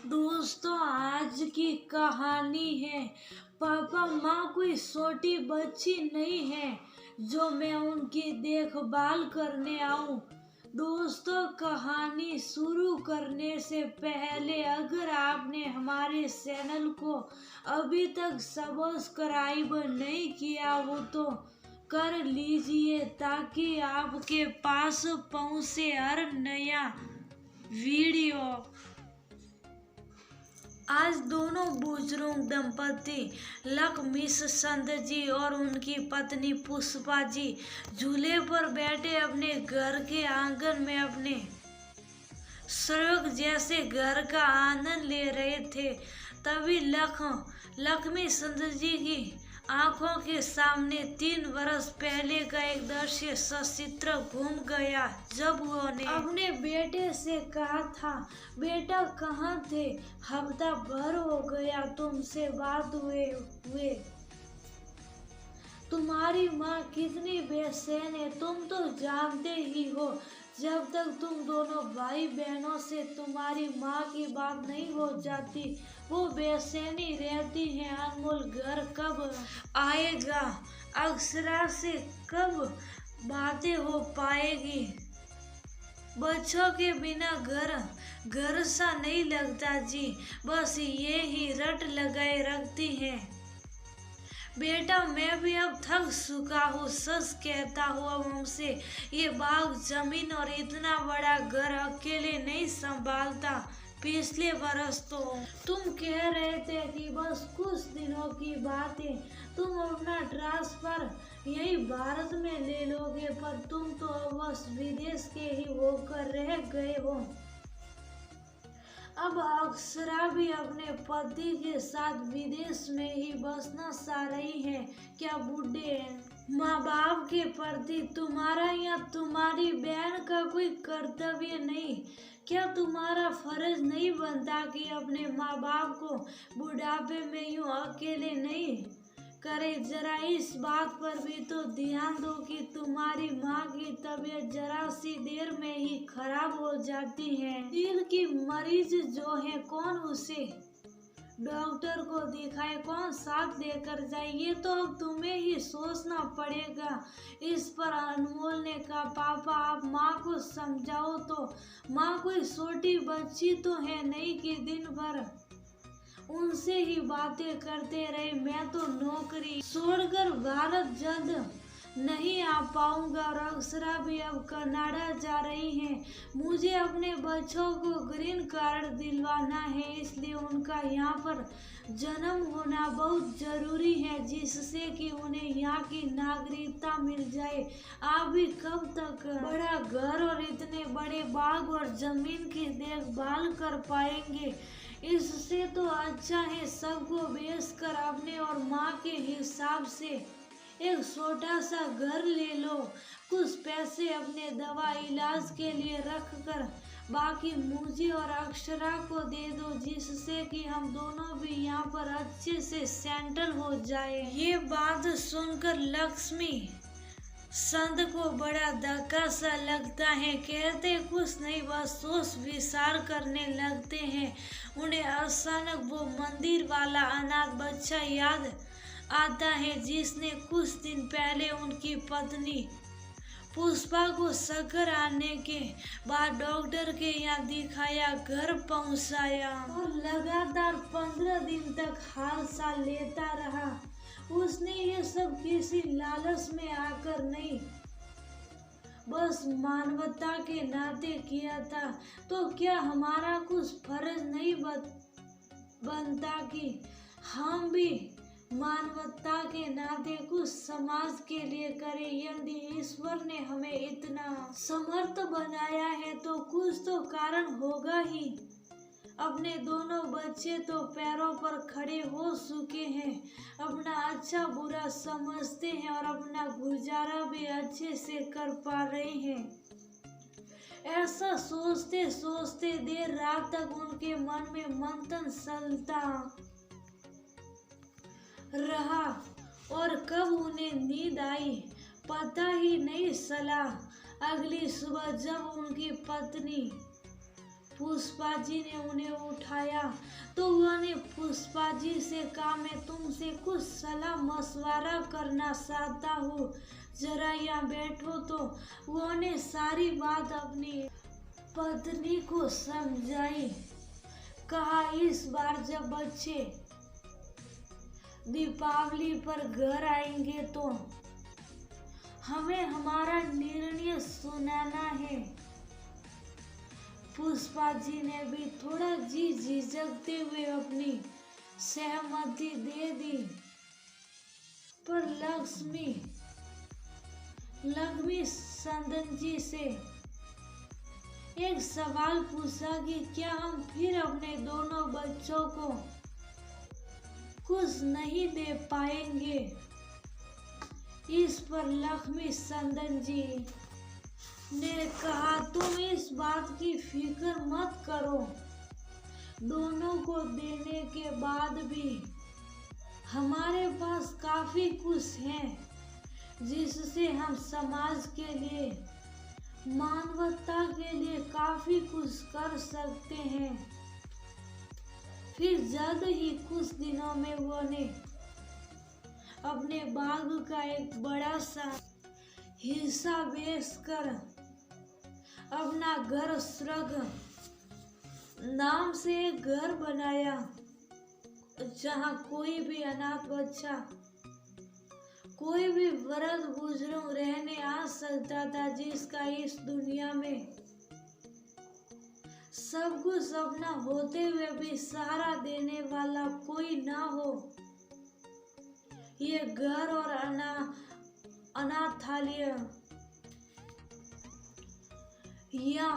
दोस्तों, आज की कहानी है पापा माँ कोई छोटी बच्ची नहीं है जो मैं उनकी देखभाल करने आऊं। दोस्तों, कहानी शुरू करने से पहले अगर आपने हमारे चैनल को अभी तक सब्सक्राइब नहीं किया हो तो कर लीजिए ताकि आपके पास पहुंचे हर नया वीडियो। आज दोनों बुजुर्ग दंपति लक्ष्मीचंद जी और उनकी पत्नी पुष्पा जी झूले पर बैठे अपने घर के आंगन में अपने स्वर्ग जैसे घर का आनंद ले रहे थे। तभी लक्ष्मीचंद जी की आंखों के सामने 3 वर्ष पहले का एक दृश्य सचित्र घूम गया, जब उन्होंने अपने बेटे से कहा था, बेटा कहाँ थे, हफ्ता भर हो गया तुमसे बात हुए। तुम्हारी माँ कितनी बेचैन है तुम तो जानते ही हो। जब तक तुम दोनों भाई बहनों से तुम्हारी माँ की बात नहीं हो जाती वो बेचैनी रहती है। अनमोल घर कब आएगा, अक्षरा से कब बातें हो पाएगी। बच्चों के बिना घर सा नहीं लगता जी, बस ये ही रट लगाए रखती है। बेटा मैं भी अब थक चुका हूँ, सच कहता हूँ अब हमसे ये बाग जमीन और इतना बड़ा घर अकेले नहीं संभालता। पिछले बरस तो तुम कह रहे थे कि बस कुछ दिनों की बात है, तुम अपना ट्रांसफर यही भारत में ले लोगे, पर तुम तो अब बस विदेश के ही होकर रह गए हो। अब अक्षरा भी अपने पति के साथ विदेश में ही बसना चाह रही है। क्या बूढ़े माँ बाप के प्रति तुम्हारा या तुम्हारी बहन का कोई कर्तव्य नहीं? क्या तुम्हारा फर्ज नहीं बनता कि अपने माँ बाप को बुढ़ापे में यूं अकेले नहीं करे? जरा इस बात पर भी तो ध्यान दो कि तुम्हारी माँ की तबीयत जरा सी देर में ही खराब हो जाती है। दिल की मरीज जो है कौन उसे डॉक्टर को दिखाए, कौन साथ लेकर जाए, ये तो अब तुम्हें ही सोचना पड़ेगा। इस पर अनमोल ने कहा, पापा आप माँ को समझाओ तो, माँ कोई छोटी बच्ची तो है नहीं कि दिन भर उनसे ही बातें करते रहे। मैं तो नौकरी छोड़कर भारत जल्द नहीं आ पाऊंगा और अक्षरा भी अब कनाडा जा रही हैं। मुझे अपने बच्चों को ग्रीन कार्ड दिलवाना है, इसलिए उनका यहाँ पर जन्म होना बहुत जरूरी है, जिससे कि उन्हें यहाँ की नागरिकता मिल जाए। आप भी कब तक बड़ा घर और इतने बड़े बाग और जमीन की देखभाल कर पाएंगे? इससे तो अच्छा है सबको बेचकर अपने और माँ के हिसाब से एक छोटा सा घर ले लो। कुछ पैसे अपने दवा इलाज के लिए रख कर बाकी मुझे और अक्षरा को दे दो, जिससे कि हम दोनों भी यहाँ पर अच्छे से सेटल हो जाए। ये बात सुनकर लक्ष्मी संत को बड़ा धक्का सा लगता है। कहते कुछ नहीं, बस सोच विचार करने लगते हैं। उन्हें अचानक वो मंदिर वाला अनाथ बच्चा याद आता है जिसने कुछ दिन पहले उनकी पत्नी पुष्पा को चक्कर आने के बाद डॉक्टर के यहाँ दिखाया, घर पहुँचाया और लगातार 15 दिन तक हाल चाल लेता रहा। उसने ये सब किसी लालच में आकर नहीं, बस मानवता के नाते किया था। तो क्या हमारा कुछ फर्ज नहीं बनता कि हम भी मानवता के नाते कुछ समाज के लिए करें? यदि ईश्वर ने हमें इतना समर्थ बनाया है तो कुछ तो कारण होगा ही। अपने दोनों बच्चे तो पैरों पर खड़े हो चुके हैं, अपना अच्छा बुरा समझते हैं और अपना गुजारा भी अच्छे से कर पा रहे हैं। ऐसा सोचते सोचते देर रात तक उनके मन में मंथन चलता रहा और कब उन्हें नींद आई पता ही नहीं चला। अगली सुबह जब उनकी पत्नी पुष्पा जी ने उन्हें उठाया तो उन्होंने पुष्पा जी से कहा, मैं तुमसे कुछ सलाह मशवरा करना चाहता हूँ, जरा यहाँ बैठो। तो उन्होंने सारी बात अपनी पत्नी को समझाई। कहा, इस बार जब बच्चे दीपावली पर घर आएंगे तो हमें हमारा निर्णय सुनाना है। पुष्पा जी ने भी थोड़ा जी झिझकते हुए अपनी सहमति दे दी, पर लक्ष्मी संदन जी से एक सवाल पूछा कि क्या हम फिर अपने दोनों बच्चों को कुछ नहीं दे पाएंगे। इस पर लक्ष्मी संदन जी ने कहा, तुम इस बात की फिक्र मत करो, दोनों को देने के बाद भी हमारे पास काफी कुछ है जिससे हम समाज के लिए, मानवता के लिए काफी कुछ कर सकते हैं। फिर जल्द ही कुछ दिनों में उन्होंने अपने बाग का एक बड़ा सा हिस्सा बेचकर अपना घर स्वर्ग नाम से एक घर बनाया, जहाँ कोई भी अनाथ बच्चा, कोई भी वृद्ध बुजुर्ग रहने आ सकता था, जिसका इस दुनिया में सब कुछ अपना होते हुए भी सहारा देने वाला कोई ना हो। ये घर और अनाथालय या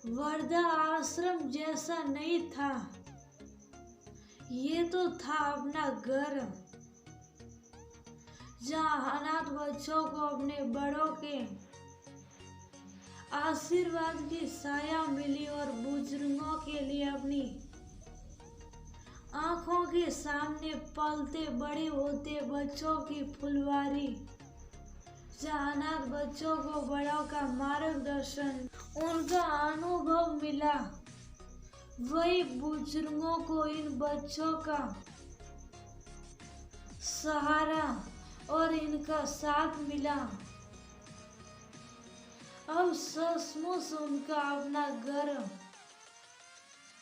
वृद्धा आश्रम जैसा नहीं था, ये तो था अपना घर, जहाँ अनाथ बच्चों को अपने बड़ों के आशीर्वाद की छाया मिली और बुजुर्गों के लिए अपनी आंखों के सामने पलते बड़े होते बच्चों की फुलवारी, जहाँ अनाथ बच्चों को बड़ों का मार्गदर्शन, उनका अनुभव मिला, वही बुजुर्गों को इन बच्चों का सहारा और इनका साथ मिला। अब सचमुच उनका अपना घर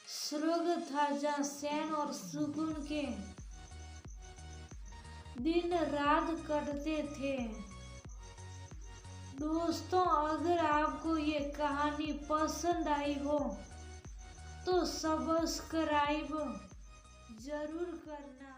स्वर्ग था, जहाँ चैन और सुकून के दिन रात कटते थे। दोस्तों, अगर आपको ये कहानी पसंद आई हो तो सब्सक्राइब जरूर करना।